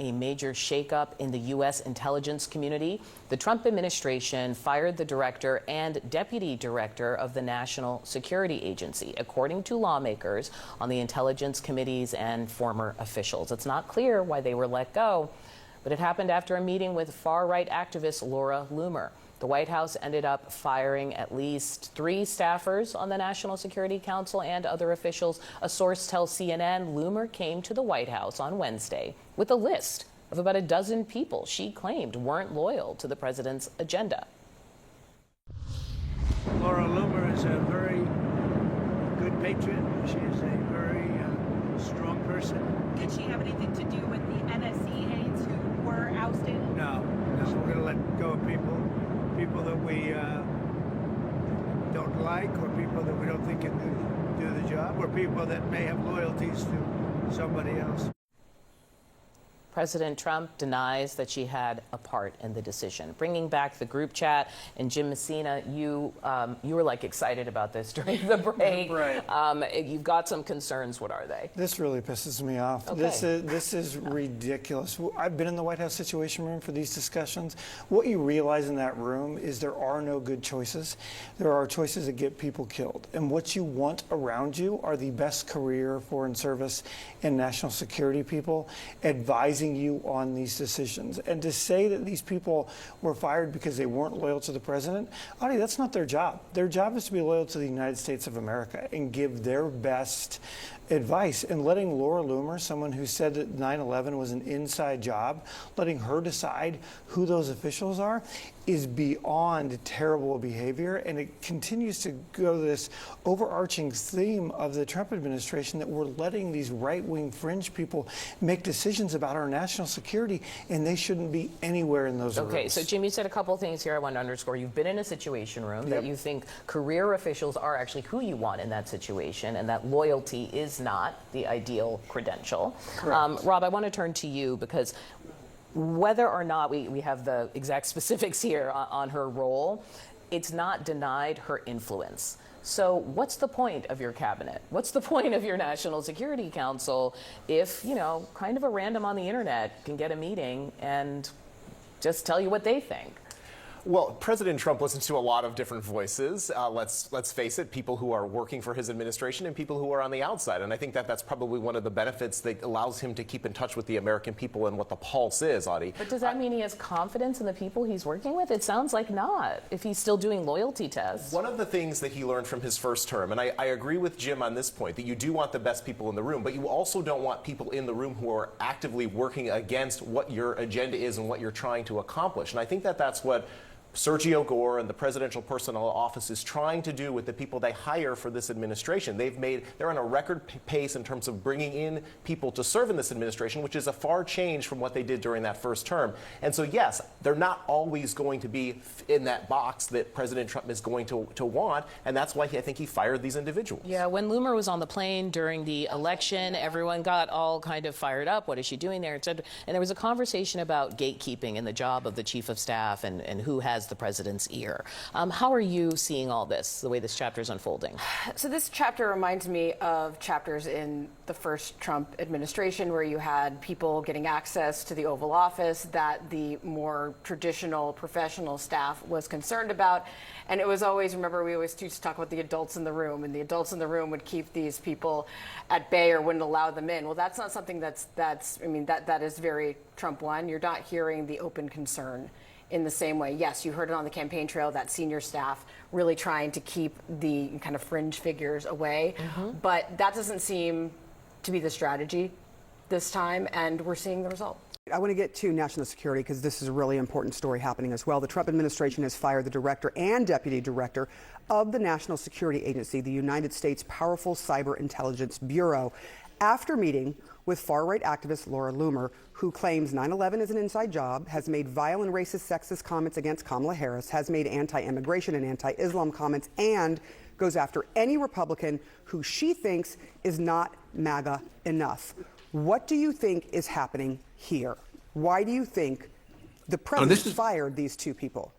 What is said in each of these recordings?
a major shakeup in the U.S. intelligence community. The Trump administration fired the director and deputy director of the National Security Agency, according to lawmakers on the intelligence committees and former officials. It's not clear why they were let go, but it happened after a meeting with far-right activist Laura Loomer. The White House ended up firing at least 3 staffers on the National Security Council and other officials. A source tells CNN Loomer came to the White House on Wednesday with a list of about a dozen people she claimed weren't loyal to the president's agenda. Laura Loomer is a very good patriot. She is a very strong person. Did she have anything to do with the NSA aides who were ousted? No, we're going to let go of people that we don't like, or people that we don't think can do the job, or people that may have loyalties to somebody else. President Trump denies that she had a part in the decision. Bringing back the group chat, and Jim Messina, you were like excited about this during the break. Right. You've got some concerns. What are they? This really pisses me off. Okay. This is ridiculous. I've been in the White House Situation Room for these discussions. What you realize in that room is there are no good choices. There are choices that get people killed. And what you want around you are the best career, foreign service, and national security people advising you on these decisions. And to say that these people were fired because they weren't loyal to the president, Audie, that's not their job. Their job is to be loyal to the United States of America and give their best advice. And letting Laura Loomer, someone who said that 9/11 was an inside job, letting her decide who those officials are is beyond terrible behavior. And it continues to go to this overarching theme of the Trump administration that we're letting these right-wing fringe people make decisions about our national security, and they shouldn't be anywhere in those rooms. Okay, so Jim, you said a couple things here I want to underscore. You've been in a situation room that you think career officials are actually who you want in that situation, and that loyalty is not the ideal credential. Rob, I want to turn to you, because whether or not we have the exact specifics here on her role, it's not denied her influence. So what's the point of your cabinet? What's the point of your National Security Council if, kind of a random on the internet can get a meeting and just tell you what they think? Well, President Trump listens to a lot of different voices. Let's face it, people who are working for his administration and people who are on the outside. And I think that that's probably one of the benefits that allows him to keep in touch with the American people and what the pulse is, Audie. But does that mean he has confidence in the people he's working with? It sounds like not, if he's still doing loyalty tests. One of the things that he learned from his first term, and I agree with Jim on this point, that you do want the best people in the room, but you also don't want people in the room who are actively working against what your agenda is and what you're trying to accomplish. And I think that that's what Sergio Gore and the Presidential Personnel Office is trying to do with the people they hire for this administration. They're on a record pace in terms of bringing in people to serve in this administration, which is a far change from what they did during that first term. And so, yes, they're not always going to be in that box that President Trump is going to want, and that's why I think he fired these individuals. Yeah, when Loomer was on the plane during the election, everyone got all kind of fired up. What is she doing there? And there was a conversation about gatekeeping and the job of the chief of staff and who has the president's ear. How are you seeing all this, the way this chapter is unfolding? So this chapter reminds me of chapters in the first Trump administration, where you had people getting access to the Oval Office that the more traditional professional staff was concerned about. And it was always, remember, we always used to talk about the adults in the room, and the adults in the room would keep these people at bay or wouldn't allow them in. Well, that's not something that is very Trump one. You're not hearing the open concern in the same way. Yes, you heard it on the campaign trail, that senior staff really trying to keep the kind of fringe figures away. But that doesn't seem to be the strategy this time, and we're seeing the result. I want to get to national security because this is a really important story happening as well. The Trump administration has fired the director and deputy director of the National Security Agency, the United States Powerful Cyber Intelligence Bureau, after meeting with far-right activist Laura Loomer, who claims 9/11 is an inside job, has made violent racist, sexist comments against Kamala Harris, has made anti-immigration and anti-Islam comments, and goes after any Republican who she thinks is not MAGA enough. What do you think is happening here? Why do you think the president fired these two people?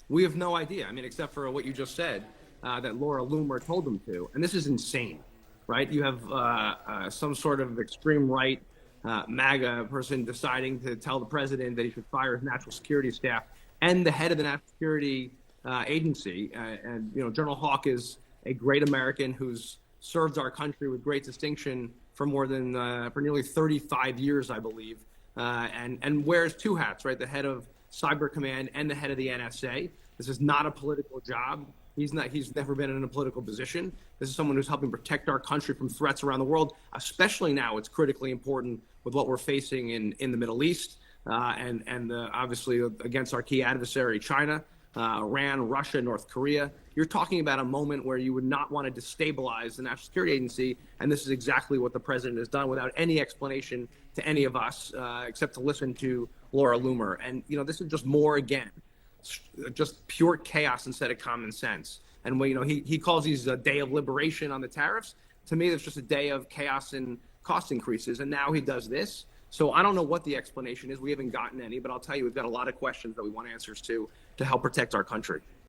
We have no idea. I mean, except for what you just said, that Laura Loomer told them to. And this is insane, right? You have some sort of extreme right MAGA person deciding to tell the president that he should fire his national security staff and the head of the national security agency. And General Hawk is a great American who's served our country with great distinction for for nearly 35 years, I believe, and wears two hats, right? The head of Cyber Command and the head of the NSA. This is not a political job. He's never been in a political position. This is someone who's helping protect our country from threats around the world, especially now. It's critically important with what we're facing in the Middle East and obviously against our key adversary, China, Iran, Russia, North Korea. You're talking about a moment where you would not want to destabilize the National Security Agency, and this is exactly what the president has done without any explanation to any of us, except to listen to Laura Loomer. And this is just more, again, just pure chaos instead of common sense. And when he calls these a day of liberation on the tariffs, to me that's just a day of chaos and cost increases. And now he does this. So I don't know what the explanation is. We haven't gotten any, but I'll tell you, we've got a lot of questions that we want answers to help protect our country.